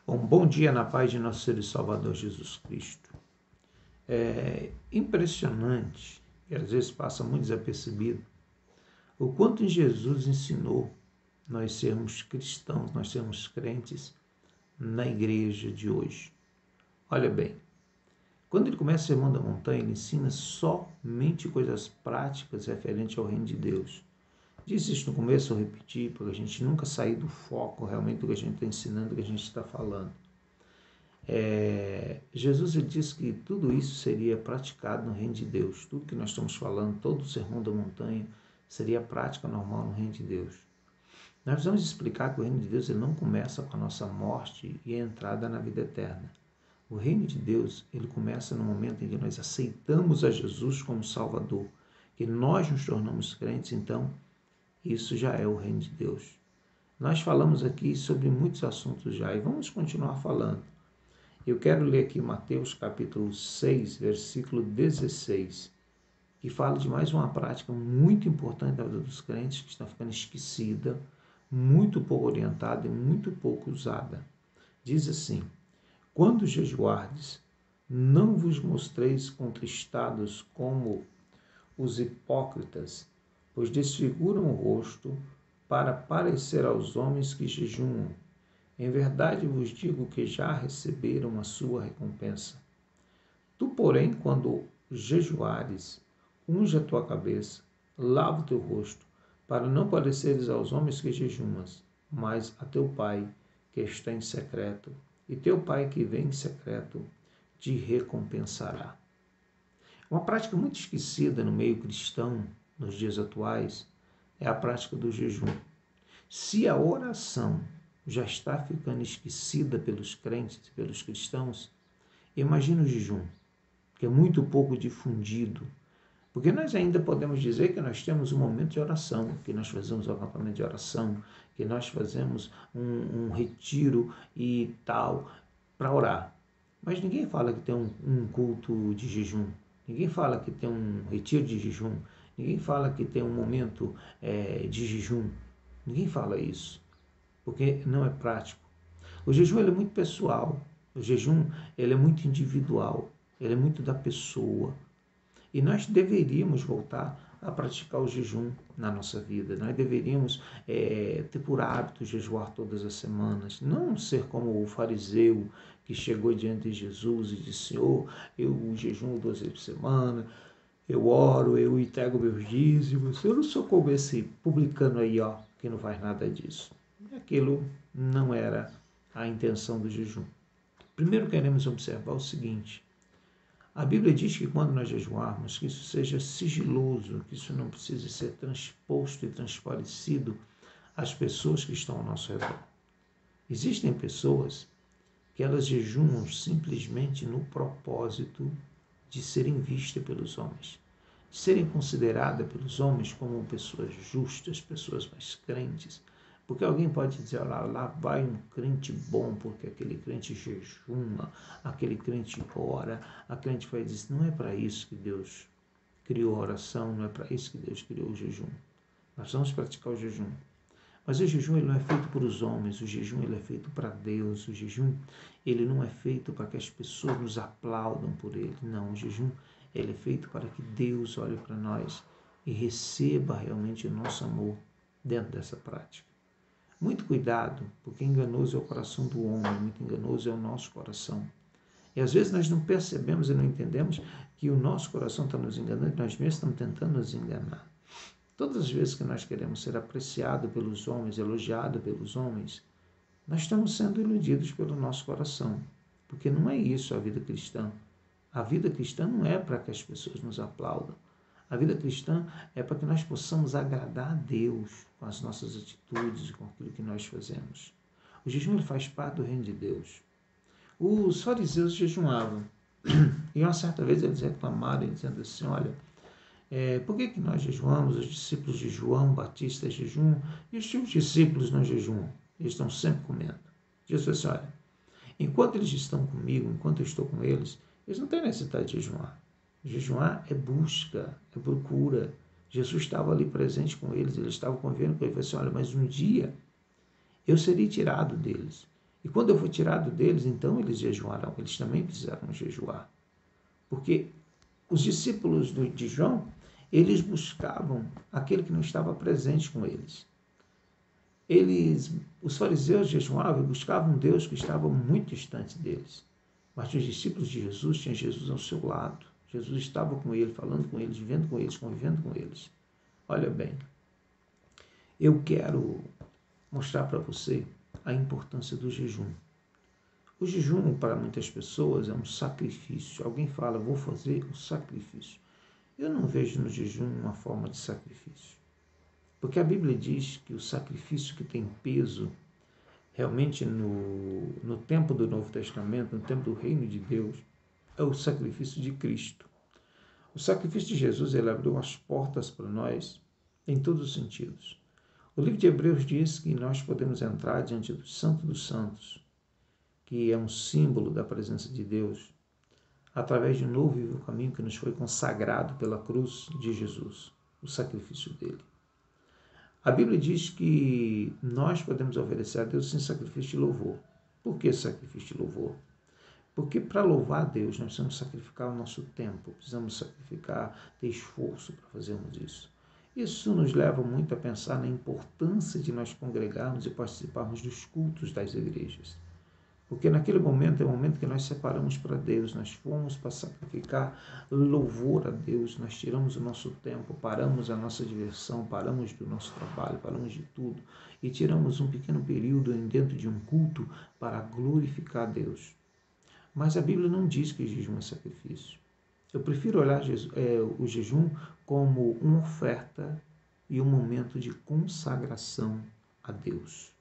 Bom dia na paz de nosso Senhor e Salvador Jesus Cristo. É impressionante, e às vezes passa muito desapercebido, o quanto Jesus ensinou nós sermos cristãos, nós sermos crentes na igreja de hoje. Olha bem, quando ele começa o Sermão da Montanha, ele ensina somente coisas práticas referentes ao reino de Deus. Disse isso no começo, eu repeti, para a gente nunca sair do foco realmente do que a gente está ensinando, do que a gente está falando. Jesus ele disse que tudo isso seria praticado no reino de Deus. Tudo que nós estamos falando, todo o Sermão da Montanha, seria prática normal no reino de Deus. Nós precisamos explicar que o reino de Deus ele não começa com a nossa morte e a entrada na vida eterna. O reino de Deus ele começa no momento em que nós aceitamos a Jesus como Salvador, que nós nos tornamos crentes, então isso já é o reino de Deus. Nós falamos aqui sobre muitos assuntos já e vamos continuar falando. Eu quero ler aqui Mateus capítulo 6, versículo 16, que fala de mais uma prática muito importante da vida dos crentes, que está ficando esquecida, muito pouco orientada e muito pouco usada. Diz assim: quando jejuardes, não vos mostreis contristados como os hipócritas, pois desfiguram o rosto para parecer aos homens que jejuam. Em verdade vos digo que já receberam a sua recompensa. Tu, porém, quando jejuares, unge a tua cabeça, lava o teu rosto, para não pareceres aos homens que jejuas, mas a teu Pai que está em secreto, e teu Pai que vem em secreto te recompensará. Uma prática muito esquecida no meio cristão, nos dias atuais, é a prática do jejum. Se a oração já está ficando esquecida pelos crentes, pelos cristãos, imagina o jejum, que é muito pouco difundido, porque nós ainda podemos dizer que nós temos um momento de oração, que nós fazemos um acampamento de oração, que nós fazemos um retiro e tal, para orar. Mas ninguém fala que tem um culto de jejum, ninguém fala que tem um retiro de jejum, ninguém fala que tem um momento de jejum, ninguém fala isso, porque não é prático. O jejum ele é muito pessoal, o jejum ele é muito individual, ele é muito da pessoa. E nós deveríamos voltar a praticar o jejum na nossa vida. Nós deveríamos ter por hábito jejuar todas as semanas. Não ser como o fariseu que chegou diante de Jesus e disse: Senhor, eu jejuo 2 vezes por semana, eu oro, eu entrego meus dízimos. Eu não sou como esse publicano aí, que não faz nada disso. Aquilo não era a intenção do jejum. Primeiro queremos observar o seguinte: a Bíblia diz que quando nós jejuarmos, que isso seja sigiloso, que isso não precise ser transposto e transparecido às pessoas que estão ao nosso redor. Existem pessoas que elas jejuam simplesmente no propósito de serem vistas pelos homens, de serem consideradas pelos homens como pessoas justas, pessoas mais crentes. Porque alguém pode dizer: lá vai um crente bom, porque aquele crente jejuma, aquele crente ora, a crente faz isso. Não é para isso que Deus criou a oração, não é para isso que Deus criou o jejum. Nós vamos praticar o jejum. Mas o jejum ele não é feito para os homens, o jejum ele é feito para Deus, o jejum ele não é feito para que as pessoas nos aplaudam por ele. Não, o jejum ele é feito para que Deus olhe para nós e receba realmente o nosso amor dentro dessa prática. Muito cuidado, porque enganoso é o coração do homem, muito enganoso é o nosso coração. E às vezes nós não percebemos e não entendemos que o nosso coração está nos enganando, nós mesmos estamos tentando nos enganar. Todas as vezes que nós queremos ser apreciados pelos homens, elogiados pelos homens, nós estamos sendo iludidos pelo nosso coração, porque não é isso a vida cristã. A vida cristã não é para que as pessoas nos aplaudam. A vida cristã é para que nós possamos agradar a Deus com as nossas atitudes e com aquilo que nós fazemos. O jejum ele faz parte do reino de Deus. Os fariseus jejuavam. E uma certa vez eles reclamaram, dizendo assim: olha, por que nós jejuamos? Os discípulos de João Batista jejuam e os teus discípulos não jejuam. Eles estão sempre comendo. Jesus disse: olha, enquanto eles estão comigo, enquanto eu estou com eles não têm necessidade de jejuar. Jejuar é busca, é procura. Jesus estava ali presente com eles, eles estavam convivendo com eles. Ele falou assim: olha, mas um dia eu serei tirado deles. E quando eu for tirado deles, então eles jejuarão. Eles também precisaram jejuar. Porque os discípulos de João, eles buscavam aquele que não estava presente com eles. Os fariseus jejuavam e buscavam um Deus que estava muito distante deles. Mas os discípulos de Jesus tinham Jesus ao seu lado. Jesus estava com ele, falando com eles, vivendo com eles, convivendo com eles. Olha bem, eu quero mostrar para você a importância do jejum. O jejum, para muitas pessoas, é um sacrifício. Alguém fala, vou fazer um sacrifício. Eu não vejo no jejum uma forma de sacrifício. Porque a Bíblia diz que o sacrifício que tem peso, realmente no tempo do Novo Testamento, no tempo do Reino de Deus, é o sacrifício de Cristo. O sacrifício de Jesus, ele abriu as portas para nós em todos os sentidos. O livro de Hebreus diz que nós podemos entrar diante do Santo dos Santos, que é um símbolo da presença de Deus, através de um novo e vivo caminho que nos foi consagrado pela cruz de Jesus, o sacrifício dele. A Bíblia diz que nós podemos oferecer a Deus sem sacrifício de louvor. Por que sacrifício de louvor? Porque para louvar a Deus nós precisamos sacrificar o nosso tempo, precisamos sacrificar, ter esforço para fazermos isso. Isso nos leva muito a pensar na importância de nós congregarmos e participarmos dos cultos das igrejas. Porque naquele momento é o momento que nós separamos para Deus, nós fomos para sacrificar louvor a Deus, nós tiramos o nosso tempo, paramos a nossa diversão, paramos do nosso trabalho, paramos de tudo e tiramos um pequeno período dentro de um culto para glorificar a Deus. Mas a Bíblia não diz que jejum é sacrifício. Eu prefiro olhar o jejum como uma oferta e um momento de consagração a Deus.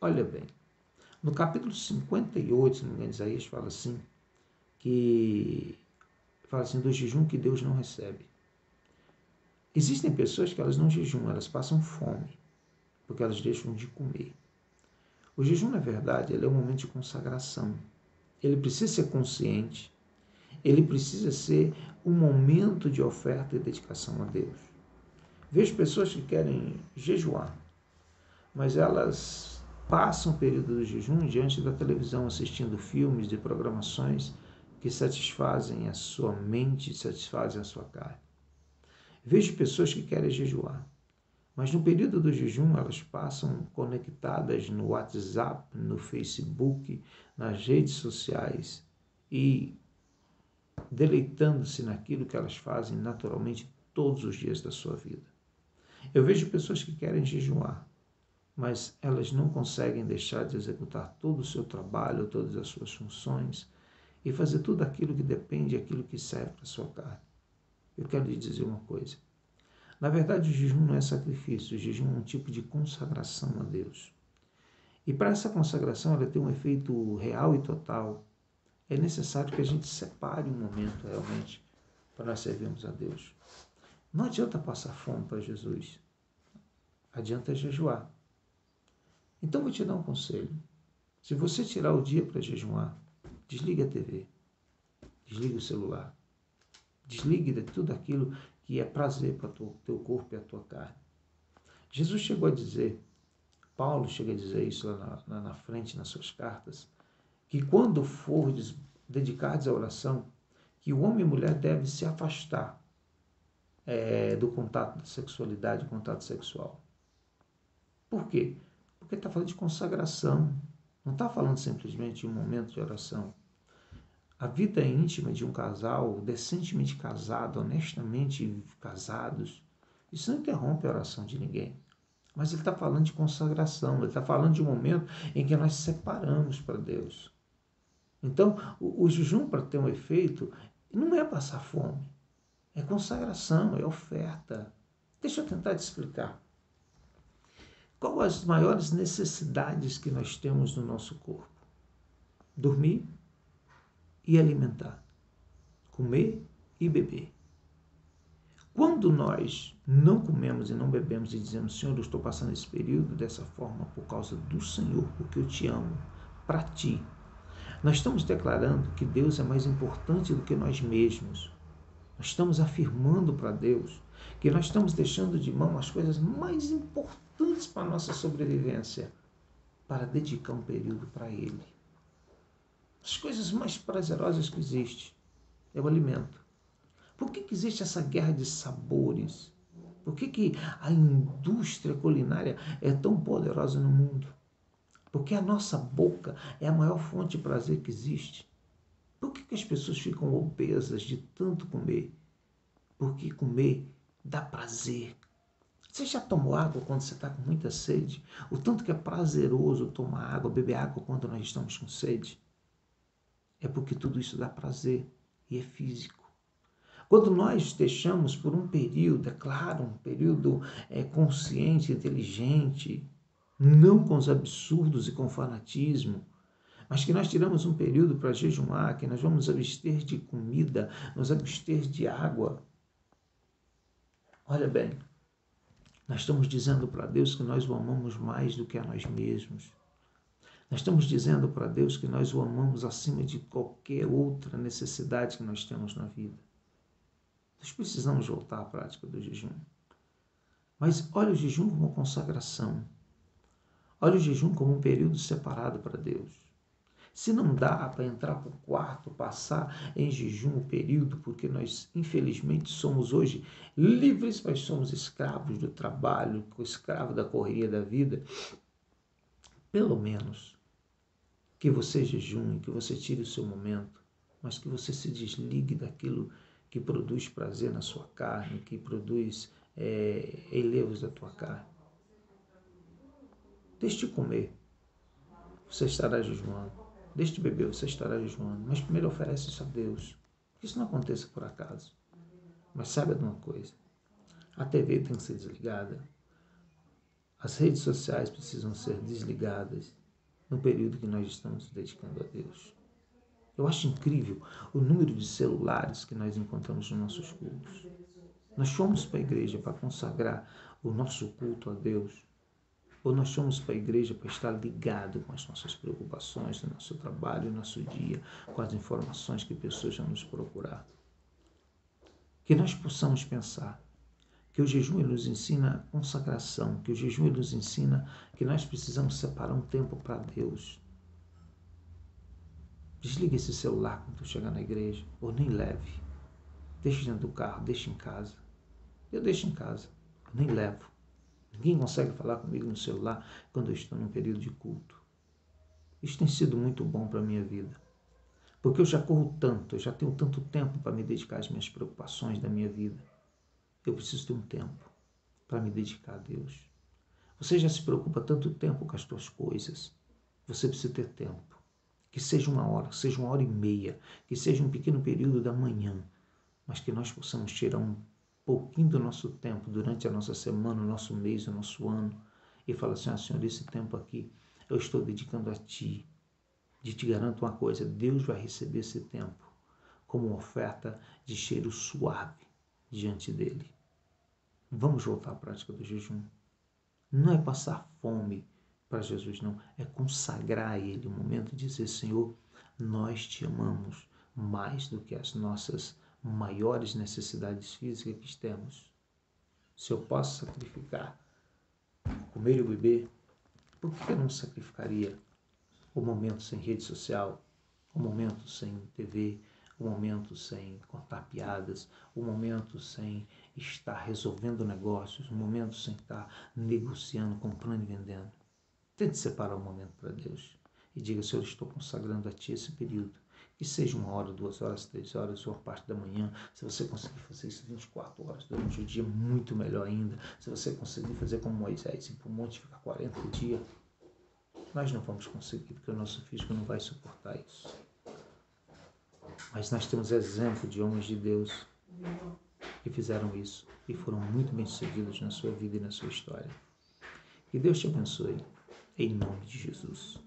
Olha bem, no capítulo 58, se não me engano, Isaías fala assim, do jejum que Deus não recebe. Existem pessoas que elas não jejuam, elas passam fome, porque elas deixam de comer. O jejum, na verdade, ele é um momento de consagração. Ele precisa ser consciente, ele precisa ser um momento de oferta e dedicação a Deus. Vejo pessoas que querem jejuar, mas elas passam o período do jejum diante da televisão, assistindo filmes e programações que satisfazem a sua mente, satisfazem a sua carne. Vejo pessoas que querem jejuar, mas no período do jejum elas passam conectadas no WhatsApp, no Facebook, nas redes sociais e deleitando-se naquilo que elas fazem naturalmente todos os dias da sua vida. Eu vejo pessoas que querem jejuar, mas elas não conseguem deixar de executar todo o seu trabalho, todas as suas funções e fazer tudo aquilo que depende, aquilo que serve para a sua carne. Eu quero lhe dizer uma coisa. Na verdade, o jejum não é sacrifício, o jejum é um tipo de consagração a Deus. E para essa consagração ela ter um efeito real e total, é necessário que a gente separe um momento realmente para nós servirmos a Deus. Não adianta passar fome para Jesus, adianta jejuar. Então vou te dar um conselho. Se você tirar o dia para jejuar, desligue a TV, desligue o celular, desligue de tudo aquilo que é prazer para o teu corpo e a tua carne. Jesus chegou a dizer, Paulo chega a dizer isso lá na frente, nas suas cartas, que quando fordes dedicados à oração, que o homem e a mulher devem se afastar do contato da sexualidade, do contato sexual. Por quê? Porque está falando de consagração, não está falando simplesmente de um momento de oração. A vida íntima de um casal, decentemente casado, honestamente casados, isso não interrompe a oração de ninguém. Mas ele está falando de consagração, ele está falando de um momento em que nós separamos para Deus. Então, o jejum, para ter um efeito, não é passar fome, é consagração, é oferta. Deixa eu tentar te explicar. Quais as maiores necessidades que nós temos no nosso corpo? Dormir e alimentar, comer e beber. Quando nós não comemos e não bebemos e dizemos, Senhor, eu estou passando esse período dessa forma por causa do Senhor, porque eu te amo, para ti. Nós estamos declarando que Deus é mais importante do que nós mesmos. Nós estamos afirmando para Deus que nós estamos deixando de mão as coisas mais importantes para a nossa sobrevivência, para dedicar um período para Ele. As coisas mais prazerosas que existem é o alimento. Por que existe essa guerra de sabores? Por que a indústria culinária é tão poderosa no mundo? Porque a nossa boca é a maior fonte de prazer que existe. Por que as pessoas ficam obesas de tanto comer? Porque comer dá prazer. Você já tomou água quando você está com muita sede? O tanto que é prazeroso tomar água, beber água quando nós estamos com sede? É porque tudo isso dá prazer e é físico. Quando nós deixamos por um período, é claro, um período consciente, inteligente, não com os absurdos e com o fanatismo, mas que nós tiramos um período para jejuar, que nós vamos nos abster de comida, nos abster de água. Olha bem, nós estamos dizendo para Deus que nós o amamos mais do que a nós mesmos. Nós estamos dizendo para Deus que nós o amamos acima de qualquer outra necessidade que nós temos na vida. Nós precisamos voltar à prática do jejum. Mas olha o jejum como uma consagração. Olha o jejum como um período separado para Deus. Se não dá para entrar para o quarto, passar em jejum o período, porque nós, infelizmente, somos hoje livres, mas somos escravos do trabalho, escravos da correria da vida, pelo menos que você jejune, que você tire o seu momento, mas que você se desligue daquilo que produz prazer na sua carne, que produz elevos da tua carne. Deixe de comer, você estará jejuando. Deixe de beber, você estará jejuando. Mas primeiro oferece isso a Deus. Que isso não aconteça por acaso. Mas saiba de uma coisa. A TV tem que ser desligada. As redes sociais precisam ser desligadas no período que nós estamos dedicando a Deus. Eu acho incrível o número de celulares que nós encontramos nos nossos cultos. Nós fomos para a igreja para consagrar o nosso culto a Deus. Ou nós fomos para a igreja para estar ligado com as nossas preocupações, no nosso trabalho, no nosso dia, com as informações que pessoas vão nos procurar. Que nós possamos pensar que o jejum nos ensina consagração, que o jejum nos ensina que nós precisamos separar um tempo para Deus. Desligue esse celular quando tu chegar na igreja, ou nem leve. Deixe dentro do carro, deixe em casa. Eu deixo em casa, eu nem levo. Ninguém consegue falar comigo no celular quando eu estou num período de culto. Isso tem sido muito bom para a minha vida. Porque eu já corro tanto, eu já tenho tanto tempo para me dedicar às minhas preocupações da minha vida. Eu preciso ter um tempo para me dedicar a Deus. Você já se preocupa tanto tempo com as suas coisas. Você precisa ter tempo. Que seja 1 hora, que seja 1 hora e meia, que seja um pequeno período da manhã, mas que nós possamos tirar um pouquinho do nosso tempo durante a nossa semana, o nosso mês, o nosso ano, e falar assim, Senhor, esse tempo aqui eu estou dedicando a Ti. E te garanto uma coisa, Deus vai receber esse tempo como uma oferta de cheiro suave diante dEle. Vamos voltar à prática do jejum. Não é passar fome para Jesus, não. É consagrar a Ele, o momento de dizer, Senhor, nós Te amamos mais do que as nossas maiores necessidades físicas que temos. Se eu posso sacrificar comer e beber, por que eu não sacrificaria o momento sem rede social, o momento sem TV, o momento sem contar piadas, o momento sem estar resolvendo negócios, o momento sem estar negociando, comprando e vendendo? Tente separar um momento para Deus e diga, Senhor, estou consagrando a Ti esse período. Que seja 1 hora, 2 horas, 3 horas, uma parte da manhã. Se você conseguir fazer isso 24 horas durante o dia, muito melhor ainda. Se você conseguir fazer como Moisés, ir para o monte e ficar 40 dias, nós não vamos conseguir, porque o nosso físico não vai suportar isso. Mas nós temos exemplo de homens de Deus que fizeram isso e foram muito bem-sucedidos na sua vida e na sua história. Que Deus te abençoe, em nome de Jesus.